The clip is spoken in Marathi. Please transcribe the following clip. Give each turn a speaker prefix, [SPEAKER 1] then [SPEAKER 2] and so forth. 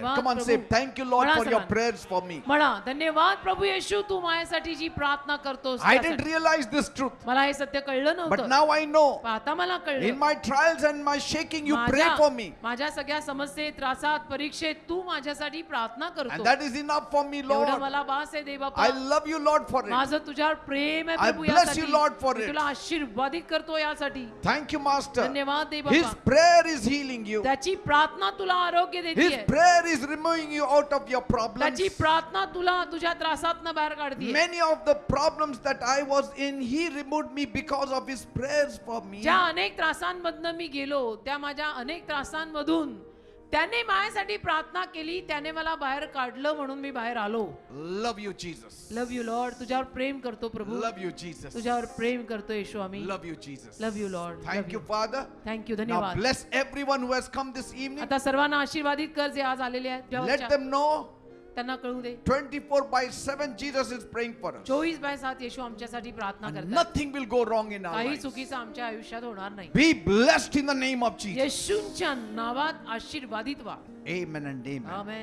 [SPEAKER 1] धन्यवाद
[SPEAKER 2] Come on,
[SPEAKER 1] Prabhu.
[SPEAKER 2] say thank you, Lord,
[SPEAKER 1] म्हणा
[SPEAKER 2] for your
[SPEAKER 1] सर्वांना.
[SPEAKER 2] prayers for me.
[SPEAKER 1] म्हणा धन्यवाद प्रभू येशू तू माझ्यासाठी जी प्रार्थना करतोस
[SPEAKER 2] I
[SPEAKER 1] त्यासाठी.
[SPEAKER 2] didn't realize this truth,
[SPEAKER 1] मला हे सत्य कळलं
[SPEAKER 2] but
[SPEAKER 1] नव्हतं,
[SPEAKER 2] now I know.
[SPEAKER 1] पण आता मला
[SPEAKER 2] In
[SPEAKER 1] कळलं.
[SPEAKER 2] my trials and my shaking, you pray for me.
[SPEAKER 1] माझ्या सगळ्या समस्येत, त्रासात, परीक्षेत तू माझ्यासाठी प्रार्थना
[SPEAKER 2] And
[SPEAKER 1] करतो.
[SPEAKER 2] that is enough for me,
[SPEAKER 1] एवढं
[SPEAKER 2] Lord.
[SPEAKER 1] मला बास आहे देवबापा.
[SPEAKER 2] I love you, Lord, for it.
[SPEAKER 1] माझं तुझ्यावर प्रेम आहे
[SPEAKER 2] I
[SPEAKER 1] प्रभू
[SPEAKER 2] bless
[SPEAKER 1] यासाठी.
[SPEAKER 2] you, Lord, for
[SPEAKER 1] me
[SPEAKER 2] it.
[SPEAKER 1] तुला आशीर्वादित करतो यासाठी.
[SPEAKER 2] Thank you, Master.
[SPEAKER 1] धन्यवाद
[SPEAKER 2] His
[SPEAKER 1] देवबापा.
[SPEAKER 2] prayer is healing you.
[SPEAKER 1] त्याची प्रार्थना तुला आरोग्य
[SPEAKER 2] His
[SPEAKER 1] देते.
[SPEAKER 2] prayer is removing you out of your problems.
[SPEAKER 1] त्याची प्रार्थना तुला तुझ्या त्रासातनं बाहेर काढते.
[SPEAKER 2] Many of the problems that I was in, He removed me because of His prayers for me.
[SPEAKER 1] ज्या अनेक त्रासांमधनं मी गेलो त्या माझ्या अनेक त्रासांमधून त्याने माझ्यासाठी प्रार्थना केली, त्याने मला बाहेर काढलं म्हणून मी बाहेर आलो.
[SPEAKER 2] Love you, Jesus.
[SPEAKER 1] Love you Lord. तुझ्यावर प्रेम करतो प्रभू.
[SPEAKER 2] Love you, Jesus.
[SPEAKER 1] तुझ्यावर प्रेम करतो येशू आम्ही.
[SPEAKER 2] Love you, Jesus.
[SPEAKER 1] Love you Lord.
[SPEAKER 2] Thank you, Father.
[SPEAKER 1] Thank you.
[SPEAKER 2] Now
[SPEAKER 1] धन्यवाद.
[SPEAKER 2] bless everyone who has come this evening.
[SPEAKER 1] आता सर्वांना आशीर्वादित कर जे आज आलेले आहेत.
[SPEAKER 2] Let
[SPEAKER 1] देवाच्या.
[SPEAKER 2] them know
[SPEAKER 1] त्यांना कळू दे
[SPEAKER 2] 24/7 Jesus is praying for us.
[SPEAKER 1] 24/7 येशू आमच्यासाठी प्रार्थना
[SPEAKER 2] And
[SPEAKER 1] करतात.
[SPEAKER 2] nothing will go wrong in our
[SPEAKER 1] काही
[SPEAKER 2] lives.
[SPEAKER 1] चुकीचं आमच्या आयुष्यात होणार नाही.
[SPEAKER 2] Be blessed in the name of Jesus.
[SPEAKER 1] येशूंच्या नावात आशीर्वादित व्हा.
[SPEAKER 2] Amen and amen.
[SPEAKER 1] आमेन.